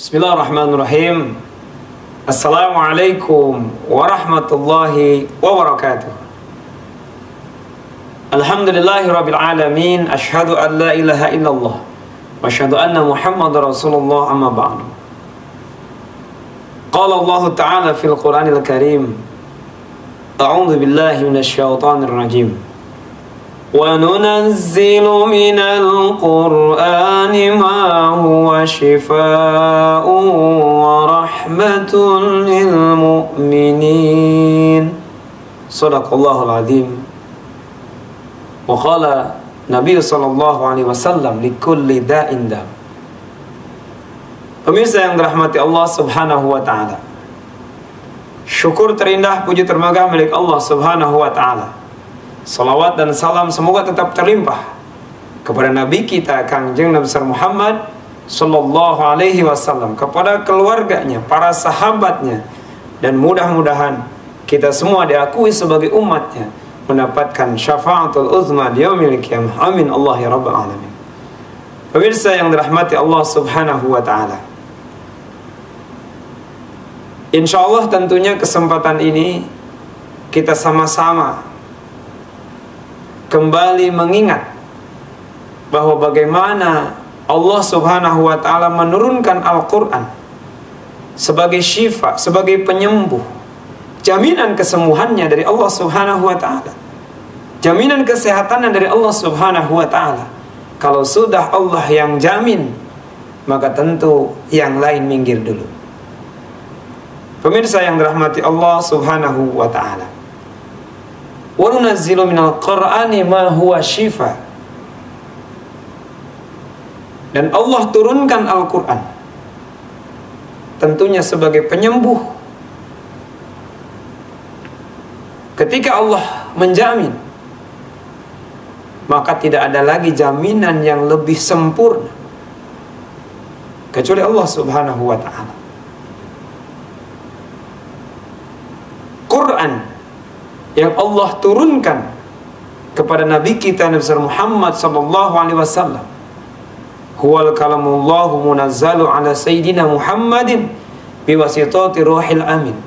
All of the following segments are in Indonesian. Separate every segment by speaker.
Speaker 1: Bismillahirrahmanirrahim. Assalamualaikum warahmatullahi wabarakatuh. Alhamdulillahirabbil alamin. Asyhadu an la ilaha illallah wa asyhadu anna Muhammadar Rasulullah, amma ba'du. Qala Allah Ta'ala fil Qur'anil Karim. A'udzu billahi minasyaitonir rajim. وَنُنَزِّلُ مِنَ الْقُرْآنِ مَا هُوَ شِفَاءٌ وَرَحْمَةٌ لِلْمُؤْمِنِينَ صدق الله العظيم. وقال Nabi sallallahu alaihi wasallam likulli da'in da. Pemirsa yang dirahmati Allah Subhanahu wa taala. Syukur terindah, puji termegah milik Allah Subhanahu wa taala. Salawat dan salam semoga tetap terlimpah kepada Nabi kita Kangjeng Nabi besar Muhammad sallallahu alaihi wasallam, kepada keluarganya, para sahabatnya, dan mudah-mudahan kita semua diakui sebagai umatnya mendapatkan syafaatul uzma di yaumil qiyamah. Amin Allah ya rabbal alamin. Pemirsa yang dirahmati Allah Subhanahu wa taala, insyaallah tentunya kesempatan ini kita sama-sama kembali mengingat bahwa bagaimana Allah Subhanahu wa taala menurunkan Al-Qur'an sebagai syifa, sebagai penyembuh, jaminan kesembuhannya dari Allah Subhanahu wa taala, jaminan kesehatannya dari Allah Subhanahu wa taala. Kalau sudah Allah yang jamin, maka tentu yang lain minggir dulu. Pemirsa yang dirahmati Allah Subhanahu wa taala, wa nunazzilu minal Qur'ani ma huwa shifa. Dan Allah turunkan Al-Quran tentunya sebagai penyembuh. Ketika Allah menjamin, maka tidak ada lagi jaminan yang lebih sempurna kecuali Allah Subhanahu wa ta'ala. Quran yang Allah turunkan kepada Nabi kita Nabi besar Muhammad sallallahu alaihi wasallam, huwal kalamullahu munazzalu ala sayyidina Muhammadin biwasitati ruhil amin.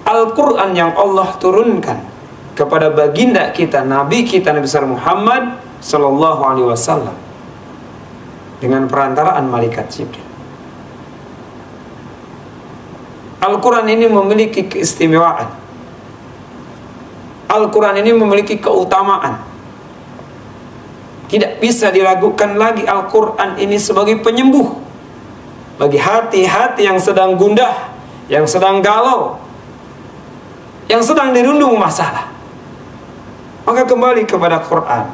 Speaker 1: Al-Quran yang Allah turunkan kepada baginda kita Nabi kita Nabi besar Muhammad sallallahu alaihi wasallam dengan perantaraan malaikat Jibril. Al-Quran ini memiliki keistimewaan. Al-Quran ini memiliki keutamaan. Tidak bisa diragukan lagi Al-Quran ini sebagai penyembuh bagi hati-hati yang sedang gundah, yang sedang galau, yang sedang dirundung masalah. Maka kembali kepada Quran,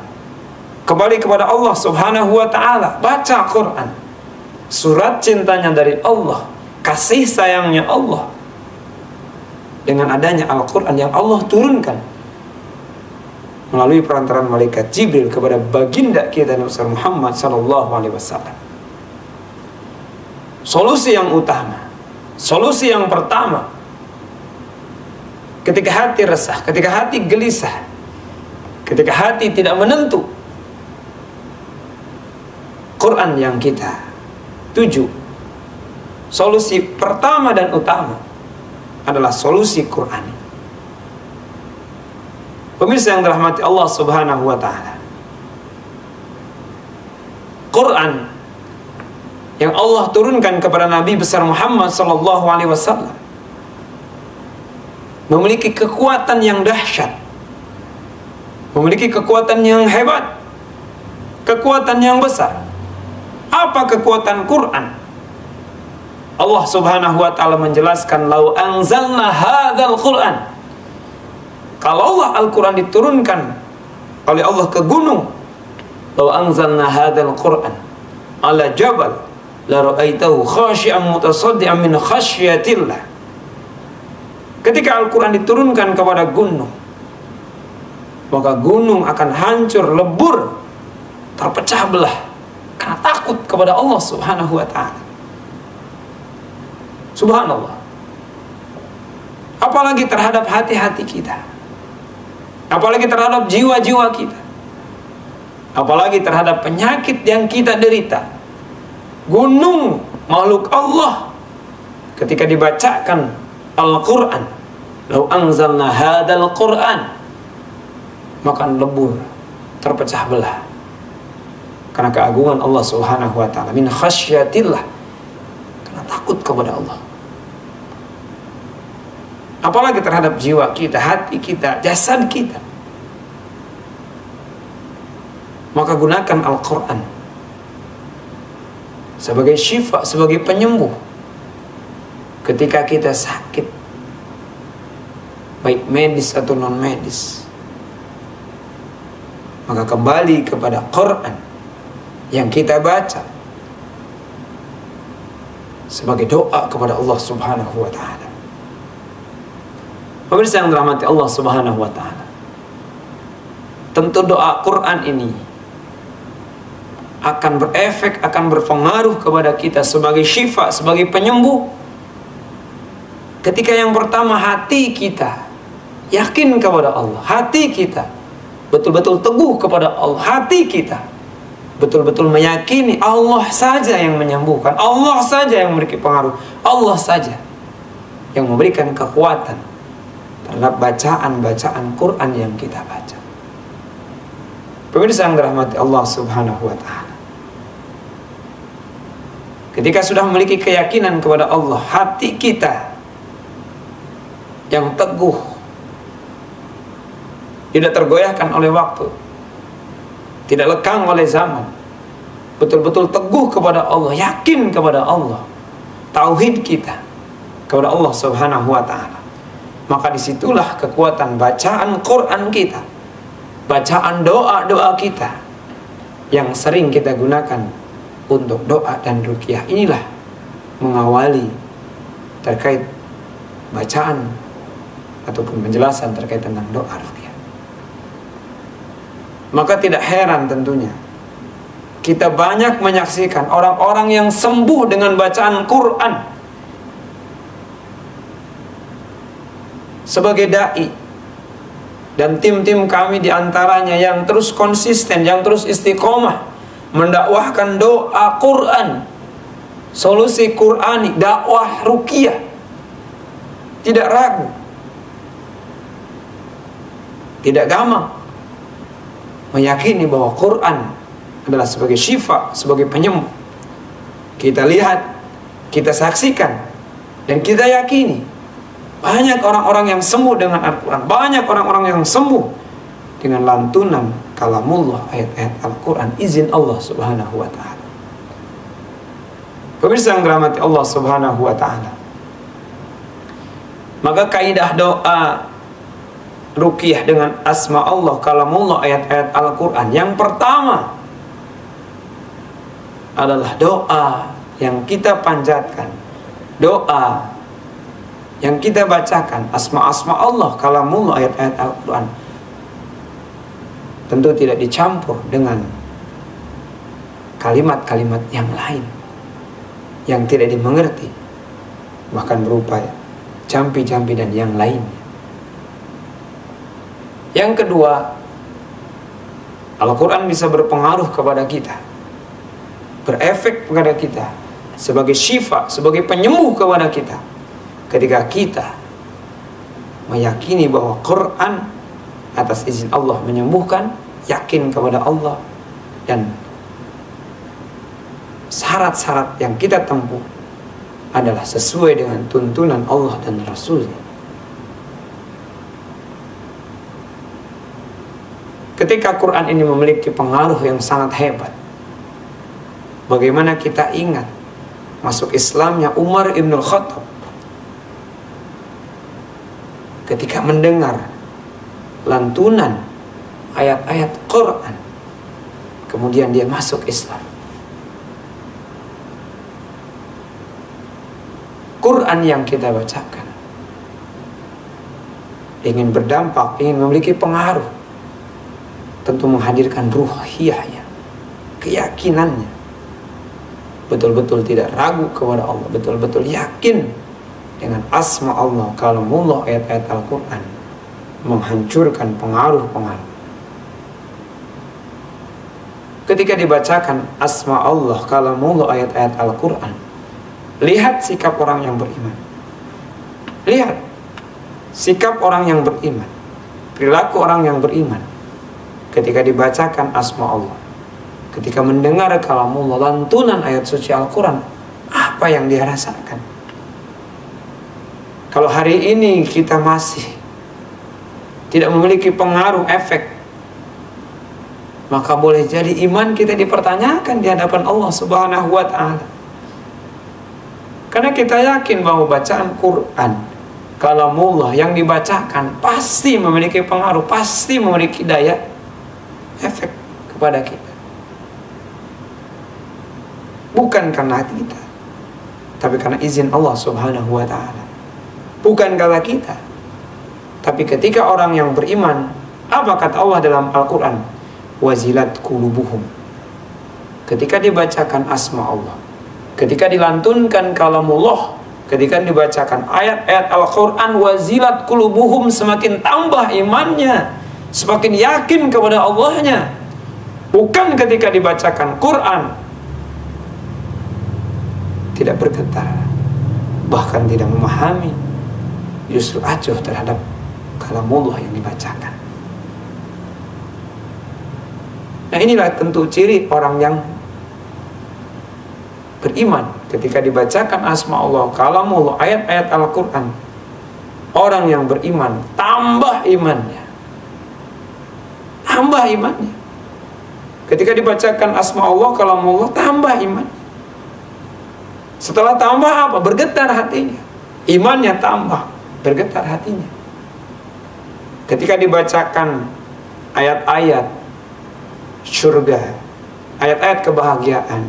Speaker 1: kembali kepada Allah Subhanahu wa ta'ala. Baca Quran, surat cintanya dari Allah, kasih sayangnya Allah, dengan adanya Al-Quran yang Allah turunkan melalui perantaran malaikat Jibril kepada baginda kita Nabi Muhammad sallallahu alaihi wasallam. Solusi yang utama, solusi yang pertama, ketika hati resah, ketika hati gelisah, ketika hati tidak menentu, Quran yang kita tuju. Solusi pertama dan utama adalah solusi Quran. Pemirsa yang dirahmati Allah Subhanahu wa ta'ala, Quran yang Allah turunkan kepada Nabi besar Muhammad sallallahu alaihi wasallam memiliki kekuatan yang dahsyat, memiliki kekuatan yang hebat, kekuatan yang besar. Apa kekuatan Quran? Allah Subhanahu wa ta'ala menjelaskan, lau anzalna hadzal Quran. Kalau Allah Al-Quran diturunkan oleh Allah ke gunung, law anzalna hadzal Quran ala jabal la ra'aitahu khashi'an mutasaddian min khasyatillah. Ketika Al-Quran diturunkan kepada gunung, maka gunung akan hancur, lebur, terpecah belah karena takut kepada Allah Subhanahu wa ta'ala. Subhanallah. Apalagi terhadap hati-hati kita, apalagi terhadap jiwa-jiwa kita, apalagi terhadap penyakit yang kita derita. Gunung makhluk Allah ketika dibacakan Al-Quran, lau anzalna hadal Quran, maka lebur, terpecah belah karena keagungan Allah Subhanahu wa ta'ala, min khasyatillah, karena takut kepada Allah. Apalagi terhadap jiwa kita, hati kita, jasad kita. Maka gunakan Al-Quran sebagai syifa, sebagai penyembuh ketika kita sakit, baik medis atau non medis. Maka kembali kepada Quran yang kita baca sebagai doa kepada Allah Subhanahu wa ta'ala. Pemirsa yang dirahmati Allah Subhanahu wa ta'ala, tentu doa Quran ini akan berefek, akan berpengaruh kepada kita sebagai syifa, sebagai penyembuh. Ketika yang pertama hati kita yakin kepada Allah, hati kita betul-betul teguh kepada Allah, hati kita betul-betul meyakini Allah saja yang menyembuhkan, Allah saja yang memiliki pengaruh, Allah saja yang memberikan kekuatan terhadap bacaan-bacaan Quran yang kita baca. Pemirsa yang dirahmati Allah Subhanahu wa ta'ala, ketika sudah memiliki keyakinan kepada Allah, hati kita yang teguh, tidak tergoyahkan oleh waktu, tidak lekang oleh zaman, betul-betul teguh kepada Allah, yakin kepada Allah, tauhid kita kepada Allah Subhanahu wa ta'ala, maka disitulah kekuatan bacaan Quran kita, bacaan doa-doa kita yang sering kita gunakan untuk doa dan ruqyah. Inilah mengawali terkait bacaan ataupun penjelasan terkait tentang doa ruqyah. Maka tidak heran tentunya kita banyak menyaksikan orang-orang yang sembuh dengan bacaan Quran. Sebagai dai dan tim-tim kami diantaranya yang terus konsisten, yang terus istiqomah mendakwahkan doa Quran, solusi Qurani, dakwah ruqyah, tidak ragu, tidak gamang, meyakini bahwa Quran adalah sebagai syifa, sebagai penyembuh. Kita lihat, kita saksikan, dan kita yakini banyak orang-orang yang sembuh dengan Al-Quran, banyak orang-orang yang sembuh dengan lantunan kalamullah, ayat-ayat Al-Quran, izin Allah Subhanahu wa ta'ala. Pemirsa yang dirahmati Allah Subhanahu wa ta'ala, maka kaidah doa ruqyah dengan asma Allah, kalamullah, ayat-ayat Al-Quran, yang pertama adalah doa yang kita panjatkan, doa yang kita bacakan, asma-asma Allah, kalamullah, ayat-ayat Al-Quran, tentu tidak dicampur dengan kalimat-kalimat yang lain yang tidak dimengerti, bahkan berupa campi-campi dan yang lainnya. Yang kedua, Al-Quran bisa berpengaruh kepada kita, berefek kepada kita sebagai syifa, sebagai penyembuh kepada kita, ketika kita meyakini bahwa Quran atas izin Allah menyembuhkan, yakin kepada Allah, dan syarat-syarat yang kita tempuh adalah sesuai dengan tuntunan Allah dan Rasul-Nya. Ketika Quran ini memiliki pengaruh yang sangat hebat, bagaimana kita ingat masuk Islamnya Umar ibn Khattab ketika mendengar lantunan ayat-ayat Quran, kemudian dia masuk Islam. Quran yang kita bacakan ingin berdampak, ingin memiliki pengaruh, tentu menghadirkan ruhiyahnya, keyakinannya, betul-betul tidak ragu kepada Allah, betul-betul yakin dengan asma Allah, kalamullah, ayat-ayat Al-Quran, menghancurkan pengaruh-pengaruh. Ketika dibacakan asma Allah, kalamullah, ayat-ayat Al-Quran, Lihat sikap orang yang beriman. Lihat sikap orang yang beriman, perilaku orang yang beriman ketika dibacakan asma Allah, ketika mendengar kalamullah, lantunan ayat suci Al-Quran, apa yang dia rasakan. Kalau hari ini kita masih tidak memiliki pengaruh efek, maka boleh jadi iman kita dipertanyakan di hadapan Allah Subhanahu wa ta'ala. Karena kita yakin bahwa bacaan Quran, kalamullah yang dibacakan pasti memiliki pengaruh, pasti memiliki daya efek kepada kita. Bukan karena kita, tapi karena izin Allah Subhanahu wa ta'ala. Bukan karena kita, tapi ketika orang yang beriman, apa kata Allah dalam Al-Quran? Wazilat qulubuhum. Ketika dibacakan asma Allah, ketika dilantunkan kalamullah, ketika dibacakan ayat-ayat Al-Quran, wazilat qulubuhum, semakin tambah imannya, semakin yakin kepada Allahnya. Bukan ketika dibacakan Quran tidak bergetar, bahkan tidak memahami, justru acuh terhadap kalamullah yang dibacakan. Nah, inilah tentu ciri orang yang beriman. Ketika dibacakan asma Allah, kalamullah, ayat-ayat Al-Quran, orang yang beriman tambah imannya, tambah imannya. Ketika dibacakan asma Allah, kalamullah, tambah iman. Setelah tambah apa? Bergetar hatinya, imannya tambah, bergetar hatinya. Ketika dibacakan ayat-ayat surga, ayat-ayat kebahagiaan,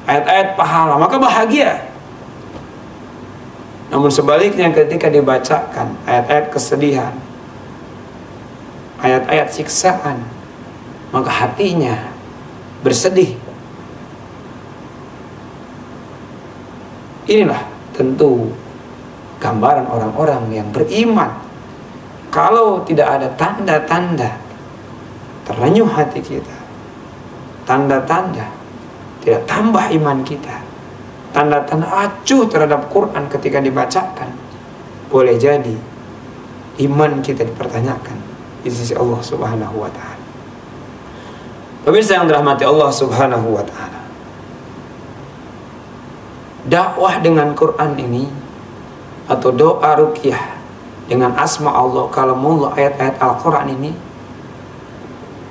Speaker 1: ayat-ayat pahala, maka bahagia. Namun sebaliknya ketika dibacakan ayat-ayat kesedihan, ayat-ayat siksaan, maka hatinya bersedih. Inilah tentu gambaran orang-orang yang beriman. Kalau tidak ada tanda-tanda terenyuh hati kita, tanda-tanda tidak tambah iman kita, tanda-tanda acuh terhadap Quran ketika dibacakan, boleh jadi iman kita dipertanyakan di sisi Allah Subhanahu wa ta'ala. Pemirsa yang dirahmati Allah Subhanahu wa ta'ala, dakwah dengan Quran ini atau doa ruqyah dengan asma Allah, kalamullah, ayat-ayat Al-Quran ini,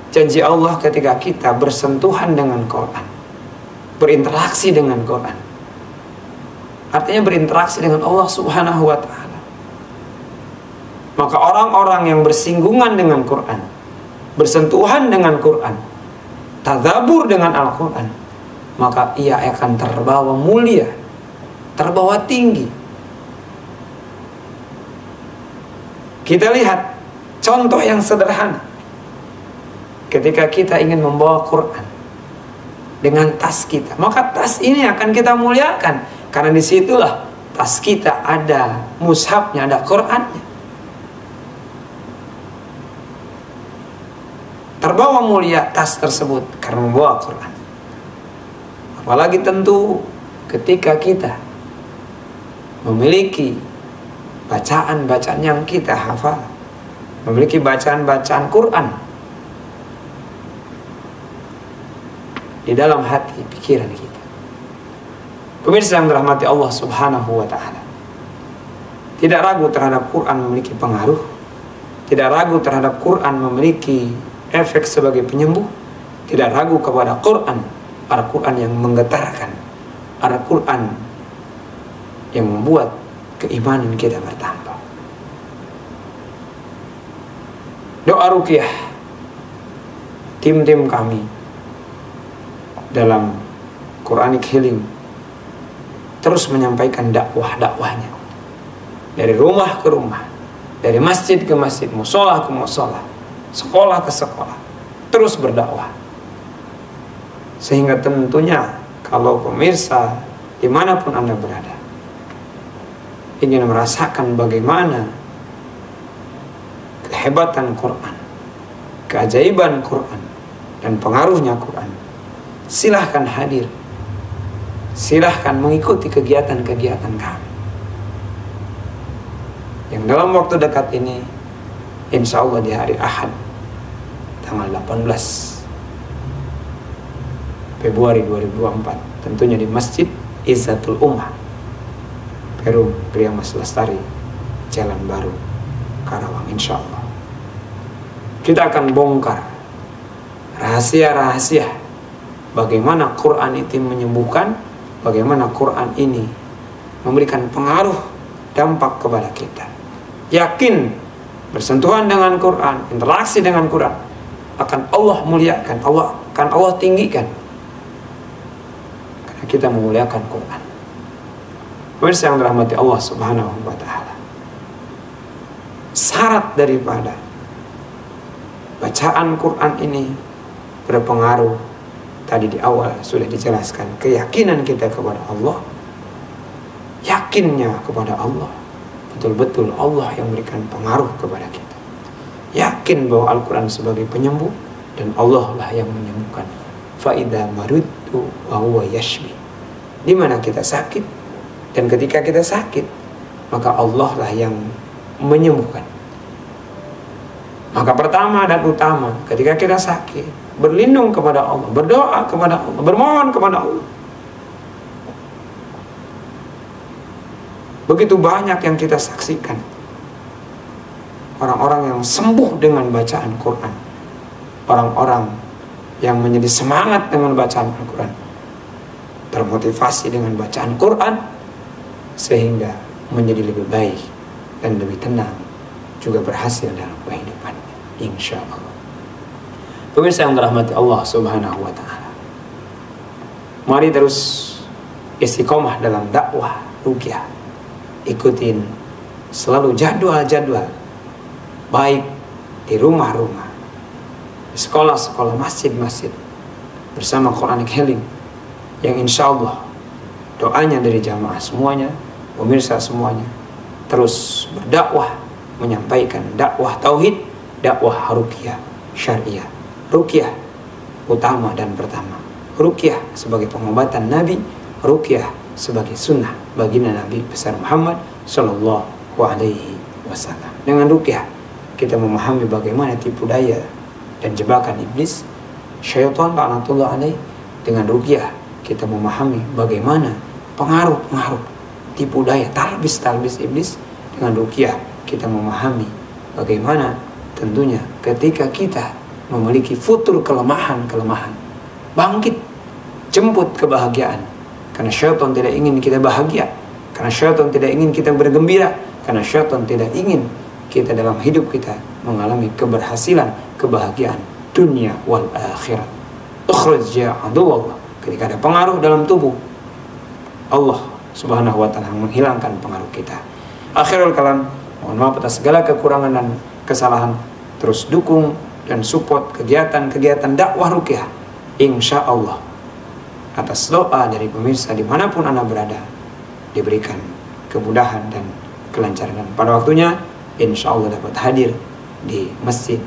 Speaker 1: janji Allah ketika kita bersentuhan dengan Quran, berinteraksi dengan Quran, artinya berinteraksi dengan Allah Subhanahu wa ta'ala, maka orang-orang yang bersinggungan dengan Quran, bersentuhan dengan Quran, tadzabur dengan Al-Quran, maka ia akan terbawa mulia, terbawa tinggi. Kita lihat contoh yang sederhana. Ketika kita ingin membawa Quran dengan tas kita, maka tas ini akan kita muliakan, karena disitulah tas kita ada mushafnya, ada Qurannya. Terbawa mulia tas tersebut karena membawa Quran. Apalagi tentu ketika kita memiliki bacaan-bacaan yang kita hafal, memiliki bacaan-bacaan Quran di dalam hati pikiran kita. Pemirsa yang dirahmati Allah Subhanahu wa ta'ala, tidak ragu terhadap Quran memiliki pengaruh, tidak ragu terhadap Quran memiliki efek sebagai penyembuh, tidak ragu kepada Quran, Al-Quran yang menggetarkan, Al-Quran yang membuat keimanan kita bertambah. Doa ruqyah tim-tim kami dalam Quranic Healing terus menyampaikan dakwahnya dari rumah ke rumah, dari masjid ke masjid, musola ke musola, sekolah ke sekolah, terus berdakwah. Sehingga tentunya kalau pemirsa dimanapun Anda berada ingin merasakan bagaimana kehebatan Quran, keajaiban Quran, dan pengaruhnya Quran, silahkan hadir silahkan mengikuti kegiatan-kegiatan kami. Yang dalam waktu dekat ini, insya Allah di hari Ahad, tanggal 18 Februari 2024, tentunya di Masjid Izzatul Ummah, Perum Priamas Lestari, Jalan Baru, Karawang, insya Allah. Kita akan bongkar rahasia-rahasia bagaimana Quran itu menyembuhkan, bagaimana Quran ini memberikan pengaruh, dampak kepada kita. Yakin bersentuhan dengan Quran, interaksi dengan Quran, akan Allah muliakan, akan Allah tinggikan, karena kita memuliakan Quran. Pemirsa yang dirahmati Allah Subhanahu wa Ta'ala, syarat daripada bacaan Quran ini berpengaruh, tadi di awal sudah dijelaskan, keyakinan kita kepada Allah, yakinnya kepada Allah, betul-betul Allah yang memberikan pengaruh kepada kita, yakin bahwa Al-Quran sebagai penyembuh dan Allah lah yang menyembuhkan. Fa'idha maridtu wa huwa yashfi, di mana kita sakit, dan ketika kita sakit maka Allah lah yang menyembuhkan. Maka pertama dan utama, ketika kita sakit, berlindung kepada Allah, berdoa kepada Allah, bermohon kepada Allah. Begitu banyak yang kita saksikan, orang-orang yang sembuh dengan bacaan Quran, orang-orang yang menjadi semangat dengan bacaan Al-Quran, termotivasi dengan bacaan Quran, sehingga menjadi lebih baik dan lebih tenang, juga berhasil dalam kehidupannya, insya Allah. Pemirsa yang dirahmati Allah Subhanahu wa Ta'ala, mari terus istiqomah dalam dakwah ruqyah. Ikutin selalu jadwal-jadwal, baik di rumah-rumah, di sekolah-sekolah, masjid-masjid, bersama Quranic Healing, yang insya Allah doanya dari jamaah semuanya, pemirsa semuanya, terus berdakwah, menyampaikan dakwah tauhid, dakwah ruqyah syariah. Ruqyah utama dan pertama, ruqyah sebagai pengobatan Nabi, ruqyah sebagai sunnah baginda Nabi besar Muhammad Sallallahu Alaihi Wasallam. Dengan ruqyah kita memahami bagaimana tipu daya dan jebakan iblis, syaitan laknatullah alaih. Dengan ruqyah kita memahami bagaimana pengaruh-pengaruh tipu daya, talbis iblis. Dengan ruqyah kita memahami bagaimana tentunya ketika kita memiliki futur kelemahan-kelemahan, bangkit, jemput kebahagiaan. Karena syaitan tidak ingin kita bahagia, karena syaitan tidak ingin kita bergembira, karena syaitan tidak ingin kita dalam hidup kita mengalami keberhasilan, kebahagiaan dunia wal akhirat. Ukhruj ya aduwallah. Ketika ada pengaruh dalam tubuh, Allah Subhanahu wa Ta'ala menghilangkan pengaruh kita. Akhirul kalam, mohon maaf atas segala kekurangan dan kesalahan. Terus dukung dan support kegiatan-kegiatan dakwah ruqyah, insya Allah atas doa dari pemirsa dimanapun Anda berada, diberikan kemudahan dan kelancaran, dan pada waktunya insya Allah dapat hadir di masjid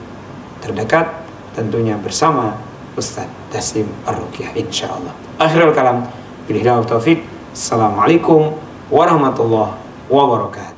Speaker 1: terdekat, tentunya bersama Ustadz Taslim Ar-Ruqyah, insya Allah. Akhirul kalam, billahi taufiq. Assalamualaikum warahmatullahi wabarakatuh.